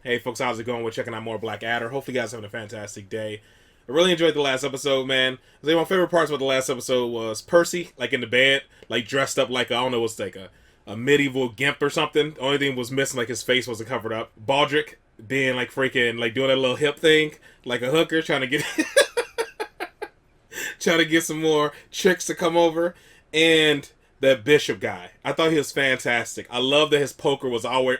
Hey folks, how's it going? We're checking out more Blackadder. Hopefully you guys are having a fantastic day. I really enjoyed the last episode, man. I think my favorite parts about the last episode was Percy, like in the bed, like dressed up like, I don't know, what's like a medieval gimp or something. The only thing was missing, like his face wasn't covered up. Baldric being like freaking, like doing that little hip thing, like a hooker, trying to get trying to get some more chicks to come over. And that bishop guy, I thought he was fantastic. I love that his poker was always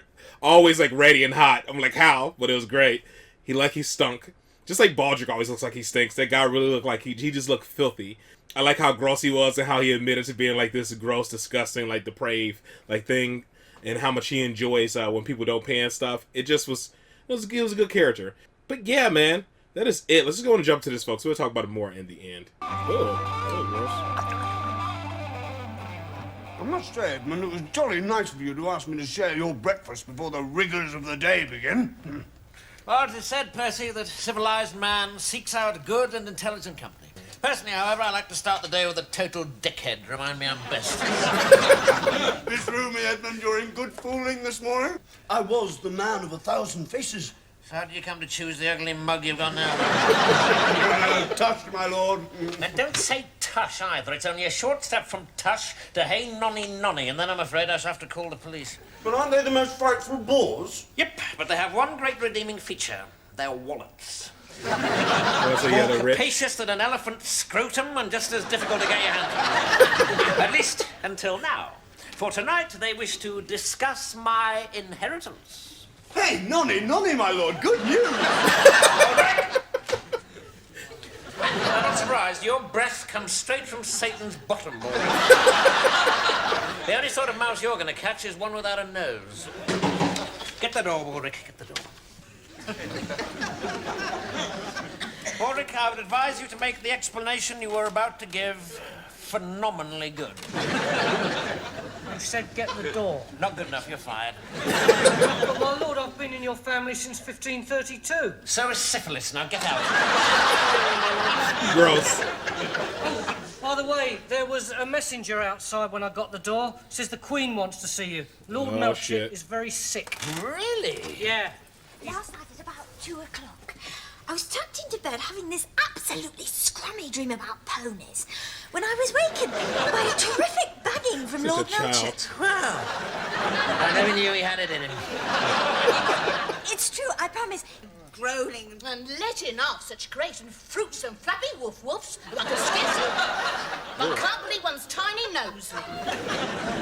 like ready and hot. I'm like, how? But it was great. He stunk. Just like Baldric always looks like he stinks. That guy really looked like he just looked filthy. I like how gross he was and how he admitted to being like this gross, disgusting, like depraved like thing, and how much he enjoys when people don't pay and stuff. It was a good character. But yeah, man, that is it. Let's just go and jump to this, folks. We'll talk about it more in the end. Oh, gross. I must say, Edmund, it was jolly nice of you to ask me to share your breakfast before the rigours of the day begin. Well, it is said, Percy, that civilized man seeks out good and intelligent company. Personally, however, I like to start the day with a total dickhead. Remind me I'm best. Bethrew me, Edmund, you're in good fooling this morning. I was the man of 1,000 faces. So how do you come to choose the ugly mug you've got now? Tush, my lord. And don't say tush either. It's only a short step from tush to hey nonny nonny, and then I'm afraid I shall have to call the police. But aren't they the most frightful bores? Yep, but they have one great redeeming feature. Their wallets. So yeah, More they're rich. capacious than an elephant's scrotum and just as difficult to get your hand on. At least until now. For tonight, they wish to discuss my inheritance. Hey, nonny, my lord, good news. I'm not surprised. Your breath comes straight from Satan's bottom, boy. The only sort of mouse you're going to catch is one without a nose. Get the door, Ulrich. Get the door. Ulrich, I would advise you to make the explanation you were about to give phenomenally good. You said get the door. Not good enough. You're fired. But my lord, I've been in your family since 1532. So is syphilis. Now get out. Gross. By the way, there was a messenger outside when I got the door. Says the Queen wants to see you. Lord Oh, Melchett shit. is very sick. Really? Yeah. Last night at about 2 o'clock, I was tucked into bed having this absolutely scrummy dream about ponies when I was wakened by a terrific banging from Such a Lord child. Melchett. Well, I never knew he had it in him. It's true, I promise. Growling and letting off such great and fruitsome flappy woof-woofs like a scarcely. I can't believe one's tiny nose.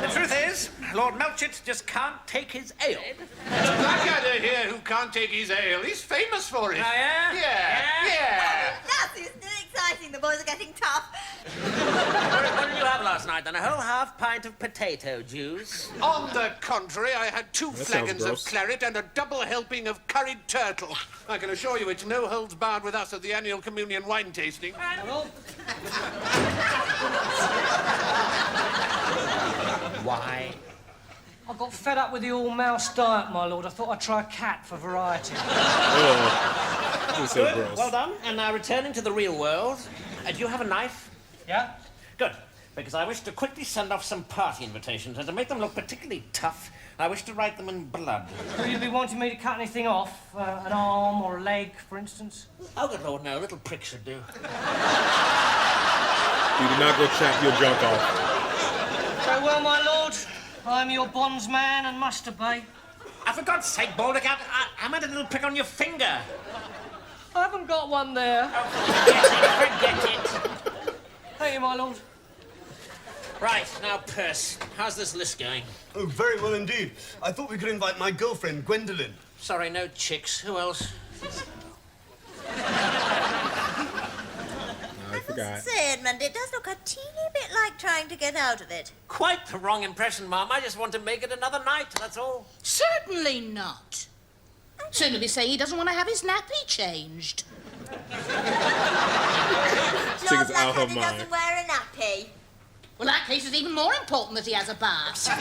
The truth is, Lord Melchett just can't take his ale. There's a Blackadder here who can't take his ale. He's famous for it. Oh, yeah? Yeah. That is still exciting. The boys are getting tough. What did you have last night, then? A whole half pint of potato juice? On the contrary, I had 2 sounds flagons of gross. claret and a double helping of curried turtle. I can assure you it's no holds barred with us at the annual communion wine tasting. Hello? Why? I got fed up with the all-mouse diet, my lord. I thought I'd try a cat for variety. Oh, this is so gross. Well done. And now returning to the real world, do you have a knife? Yeah? Good. Because I wish to quickly send off some party invitations, and to make them look particularly tough, I wish to write them in blood. Will you be wanting me to cut anything off? An arm or a leg, for instance? Oh, good Lord, no. A little prick should do. You do not go chop your junk off. Farewell, my lord. I'm your bondsman and must obey. For God's sake, Baldric, I meant a little prick on your finger. I haven't got one there. Forget it. Thank you, my lord. Right, now, Perce, how's this list going? Oh, very well indeed. I thought we could invite my girlfriend, Gwendolen. Sorry, no chicks. Who else? I forgot. Say, Edmund, it does look a teeny bit like trying to get out of it. Quite the wrong impression, Mum. I just want to make it another night, that's all. Certainly not. Sooner be saying he doesn't want to have his nappy changed. Think Lord it's out her Blackadder mind. doesn't wear a nappy. Well, that case is even more important that he has a bath. See,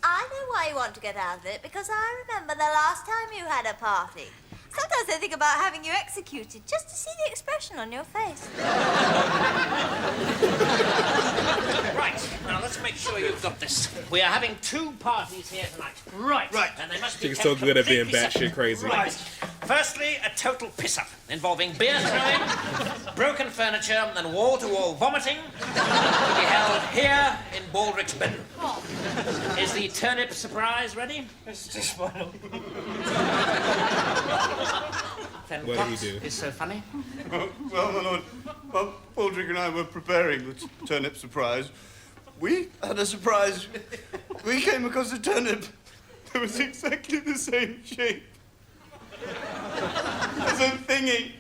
I know why you want to get out of it, because I remember the last time you had a party. Sometimes I think about having you executed just to see the expression on your face. Right, now let's make sure you've got this. We are having 2 parties here tonight. Right. And they must be She's so good at being completely batshit crazy. Right. Firstly, a total piss-up involving beer throwing, broken furniture, and wall-to-wall vomiting to be held here in Baldrick's bedroom. Is the turnip surprise ready? Just one. Then What did he do? is so funny? Well, my lord, while Baldrick and I were preparing the turnip surprise, we had a surprise. We came across a turnip that was exactly the same shape as a thingy.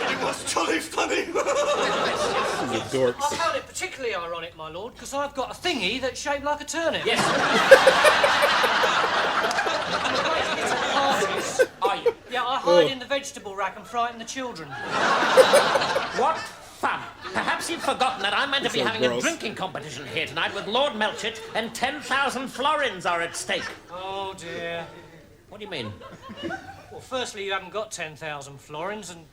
It was jolly funny. These are dorks. I found it particularly ironic, my lord, because I've got a thingy that's shaped like a turnip. Yes. Parties. Are you? Yeah, I hide in the vegetable rack and frighten the children. What fun. Perhaps you've forgotten that I'm meant to be so having gross. a drinking competition here tonight with Lord Melchett, and 10,000 florins are at stake. Oh, dear. What do you mean? Well, firstly, you haven't got 10,000 florins, and...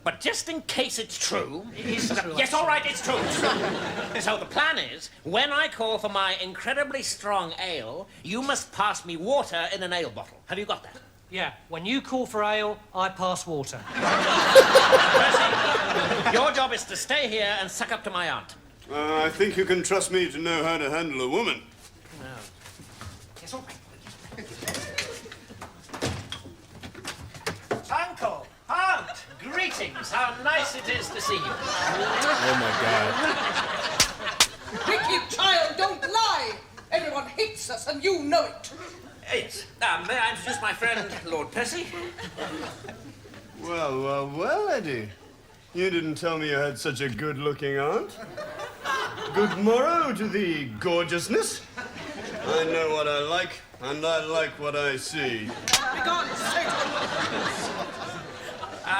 But just in case it's true... It is true. Yes, all right, it's true. So the plan is, when I call for my incredibly strong ale, you must pass me water in an ale bottle. Have you got that? Yeah, when you call for ale, I pass water. Percy, your job is to stay here and suck up to my aunt. I think you can trust me to know how to handle a woman. No. Yes, all right. Uncle, aunt, greetings. How nice it is to see you. Oh my God. Wicked child, don't lie! Everyone hates us, and you know it. Yes. May I introduce my friend, Lord Percy? Well, Eddie. You didn't tell me you had such a good-looking aunt. Good morrow to thee, gorgeousness. I know what I like, and I like what I see. Begone, Satan!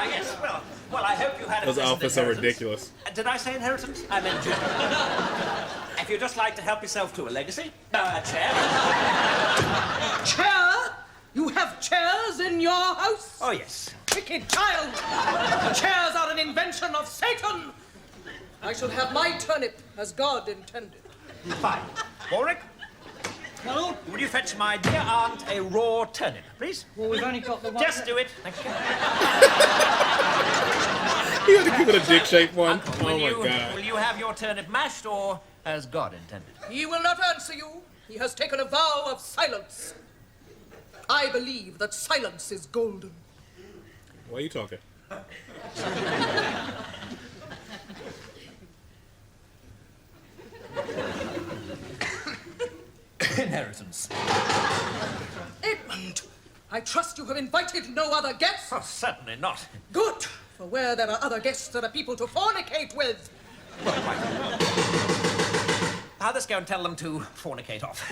Yes, well, I hope you had a Those pleasant outfits are inheritance. ridiculous. Did I say inheritance? I meant junior. If you'd just like to help yourself to a legacy, a chair. Chair? You have chairs in your house? Oh, yes. Wicked child! Chairs are an invention of Satan! I shall have my turnip as God intended. Fine. Warwick, My lord? would you fetch my dear aunt a raw turnip, please? Well, we've only got the one... Just do it. Thank you. You had to give it a dick-shaped one. Uncle, Oh will my you God. have your turnip mashed or as God intended? He will not answer you. He has taken a vow of silence. I believe that silence is golden. Why are you talking? Inheritance. Edmund, I trust you have invited no other guests? Oh, certainly not. Good, for where there are other guests, there are people to fornicate with. I'll just go and tell them to fornicate off.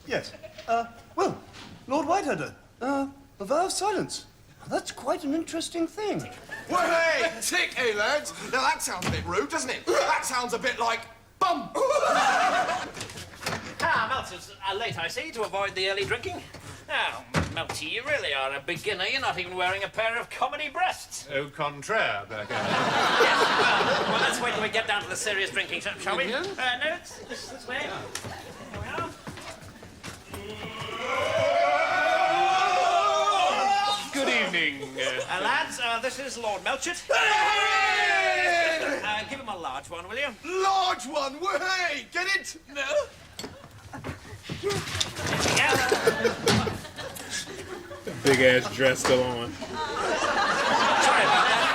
Yes. Well, Lord Whiteheader, a vow of silence. That's quite an interesting thing. Well, hey, tick, hey, lads. Now, that sounds a bit rude, doesn't it? That sounds a bit like bum. Melts, late, I see, to avoid the early drinking. Now, Melty, you really are a beginner. You're not even wearing a pair of comedy breasts. Au contraire, Blackadder. Yes, well, let's wait till we get down to the serious drinking, shall we? No, it's this way. Here we are. Good evening. Lads, this is Lord Melchett. Give him a large one, will you? Large one, hey, get it? No. Yeah. Big ass dress still on. Sorry about that.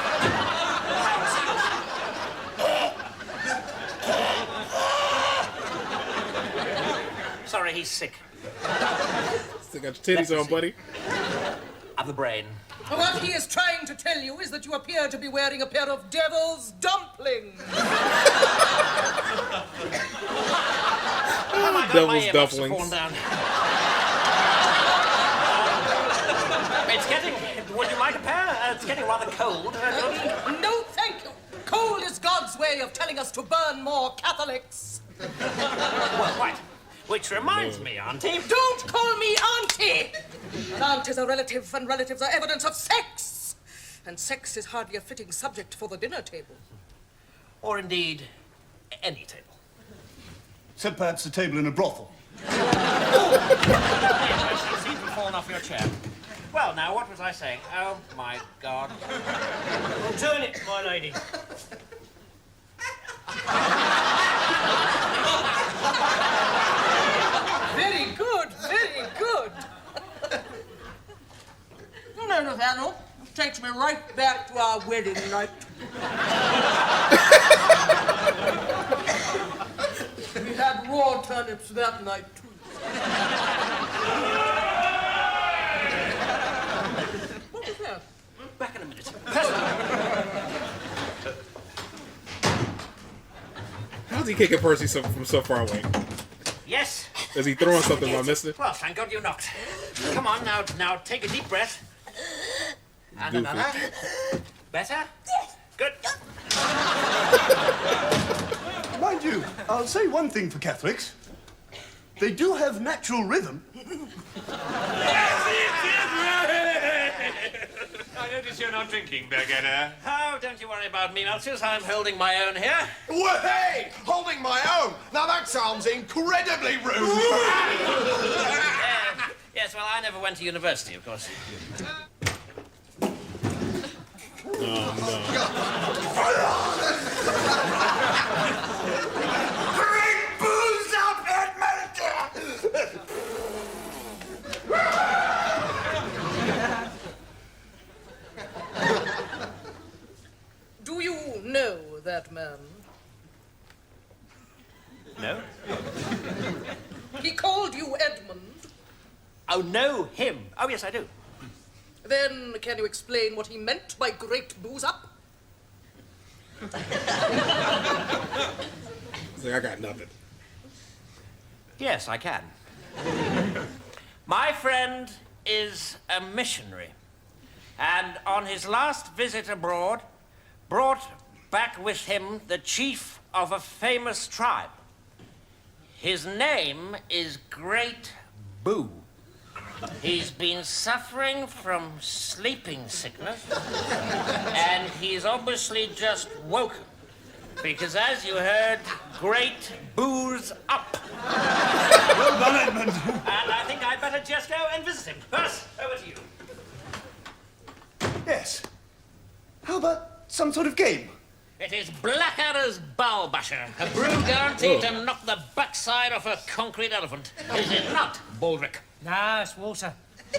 Sorry, he's sick. Still got your titties on, buddy. Of the brain. What he is trying to tell you is that you appear to be wearing a pair of devil's dumplings. Devil's dumplings. It's getting... Would you like a pair? It's getting rather cold. No, thank you. Cold is God's way of telling us to burn more Catholics. Well, right. Which reminds me, Auntie. Don't call me auntie! An aunt is a relative, and relatives are evidence of sex. And sex is hardly a fitting subject for the dinner table. Or indeed, any table. Except perhaps a table in a brothel. You seem to have fallen off your chair. Well, now, what was I saying? Oh, my God. Well, turn it, my lady. Very good, very good. You know, Nathaniel, it takes me right back to our wedding night. We had raw turnips that night, too. What was that? Back in a minute. How's he kicking Percy from so far away? Yes? Is he throwing something while I missed it? Well, thank God you knocked. Come on, now take a deep breath. And Goofy. another. Better? Yes. Good. Mind you, I'll say one thing for Catholics. They do have natural rhythm. I notice you're not drinking, Blackadder. Oh, don't you worry about me, Malthus. I'm holding my own here. Well, hey, holding my own. Now that sounds incredibly rude. Yes, well, I never went to university, of course. Bring booze up, Edmund! Do you know that man? No? He called you Edmund. Oh, no, him. Oh, yes, I do. Then can you explain what he meant by great booze up? He's like, I got nothing. Yes, I can. My friend is a missionary, and on his last visit abroad, brought back with him the chief of a famous tribe. His name is Great Boo. He's been suffering from sleeping sickness, and he's obviously just woken. Because as you heard, Great Boo's up. Well done, Edmund. And I think I'd better just go and visit him. Percy, over to you. Yes. How about some sort of game? It is Blackadder's Bowel Basher, a brew guaranteed to knock the backside off a concrete elephant. Is it not, Baldric? Nah, it's water.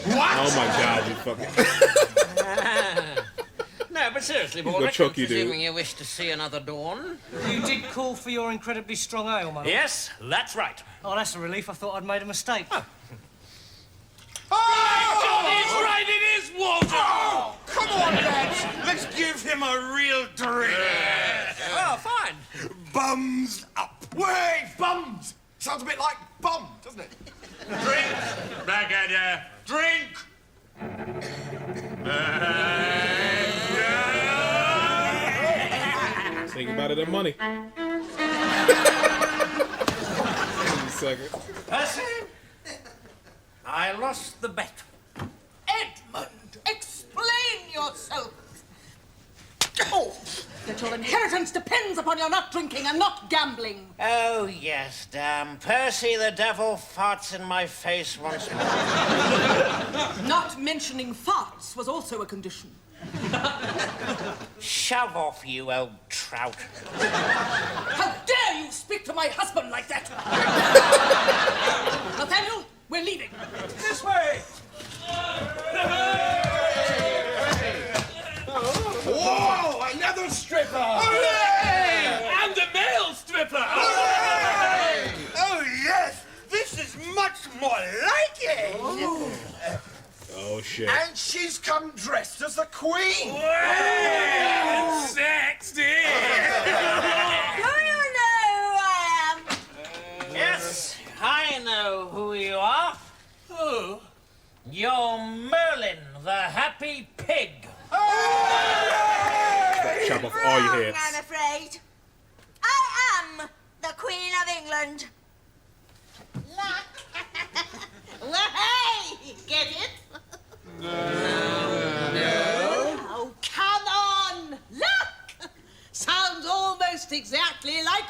Oh my God, you fucking. No, but seriously, gonna Baldric, choke you, dude. presuming you wish to see another dawn. You did call for your incredibly strong ale, my lord. Yes, that's right. Oh, that's a relief. I thought I'd made a mistake. Oh. He's right, it is water! Oh, come on, lads. Let's give him a real drink. Oh, fine. Bums up. Way, bums. Sounds a bit like bum, doesn't it? Drink, Blackadder, drink! Think about it, that money. Second. Percy, I lost the bet. Edmund, explain yourself. Oh, that your inheritance depends upon your not drinking and not gambling. Oh, yes, damn. Percy the devil farts in my face once more. Not mentioning farts was also a condition. Shove off, you old trout. How dare you speak to my husband like that? Nathaniel, we're leaving. This way. Whoa, another stripper. Hooray! And the male stripper! Hooray! Oh, yes. This is much more like it. Oh shit. And she's come dressed as the queen. Sexy! Do you know who I am? Yes, I know who you are. Oh. You're Merlin, the happy pig. Chop off all your Wrong, heads. I'm afraid. I am the Queen of England. learned. Luck. Well, hey, get it? Oh, come on! Look! Sounds almost exactly like...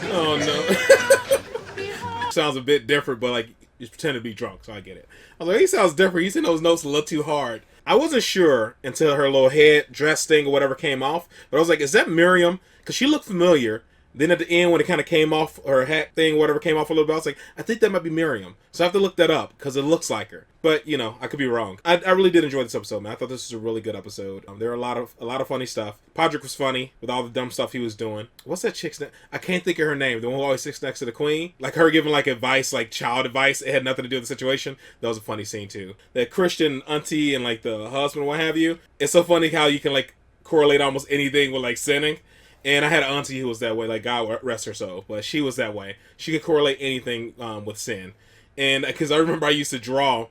Oh no. Sounds a bit different, but like he's pretending to be drunk, so I get it. I was like, he sounds different. He's in those notes a little too hard. I wasn't sure until her little head dress thing or whatever came off, but I was like, is that Miriam? Because she looked familiar. Then at the end, when it kind of came off, her hat thing, whatever came off a little bit, I was like, I think that might be Miriam. So I have to look that up because it looks like her. But you know, I could be wrong. I really did enjoy this episode, man. I thought this was a really good episode. There were a lot of funny stuff. Podrick was funny with all the dumb stuff he was doing. What's that chick's name? I can't think of her name. The one who always sits next to the queen, like her giving like advice, like child advice. It had nothing to do with the situation. That was a funny scene too. That Christian auntie and like the husband, what have you. It's so funny how you can like correlate almost anything with like sinning. And I had an auntie who was that way, like God rest her soul, but she was that way. She could correlate anything with sin. And because I remember I used to draw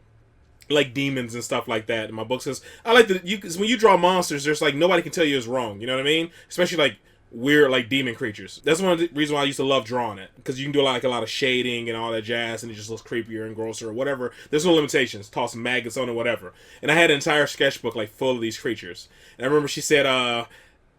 like demons and stuff like that in my books. Cause I like cause when you draw monsters, there's like nobody can tell you it's wrong. You know what I mean? Especially like weird like demon creatures. That's one of the reasons why I used to love drawing it, because you can do like a lot of shading and all that jazz, and it just looks creepier and grosser or whatever. There's no limitations. Toss some maggots on it, whatever. And I had an entire sketchbook like full of these creatures. And I remember she said,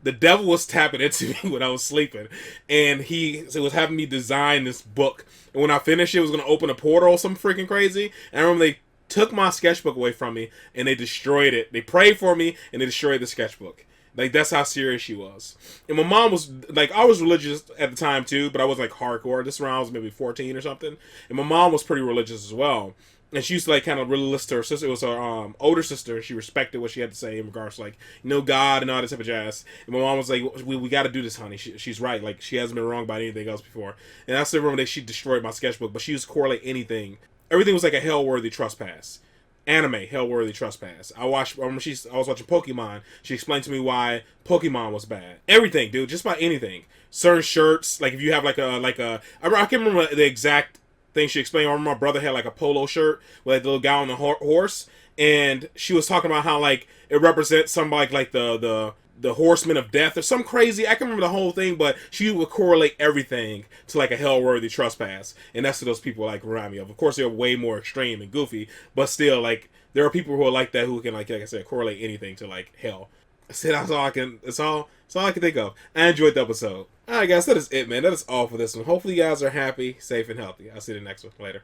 the devil was tapping into me when I was sleeping, and he was having me design this book. And when I finished, it was going to open a portal or something freaking crazy. And I remember they took my sketchbook away from me, and they destroyed it. They prayed for me, and they destroyed the sketchbook. Like, that's how serious she was. And my mom was, like, I was religious at the time, too, but I was, like, hardcore. This round I was maybe 14 or something. And my mom was pretty religious as well. And she used to, like, kind of really listen to her sister. It was her older sister. She respected what she had to say in regards to, like, you know, God and all that type of jazz. And my mom was like, we got to do this, honey. She's right. Like, she hasn't been wrong about anything else before. And I still remember that she destroyed my sketchbook, but she used to correlate anything. Everything was like a hell-worthy trespass. Anime, hell-worthy trespass. I was watching Pokemon. She explained to me why Pokemon was bad. Everything, dude. Just about anything. Certain shirts. Like, if you have, like a I can't remember the exact thing she explained. I remember my brother had like a polo shirt with like the little guy on the horse, and she was talking about how like it represents somebody like the horseman of death or some crazy. I can't remember the whole thing, but she would correlate everything to like a hell-worthy trespass, and that's what those people like remind me of. Of course, they're way more extreme and goofy, but still, like there are people who are like that who can like I said correlate anything to like hell. I said that's all I can. It's all I can think of. I enjoyed the episode. Alright guys, that is it, man. That is all for this one. Hopefully you guys are happy, safe, and healthy. I'll see you in the next one. Later.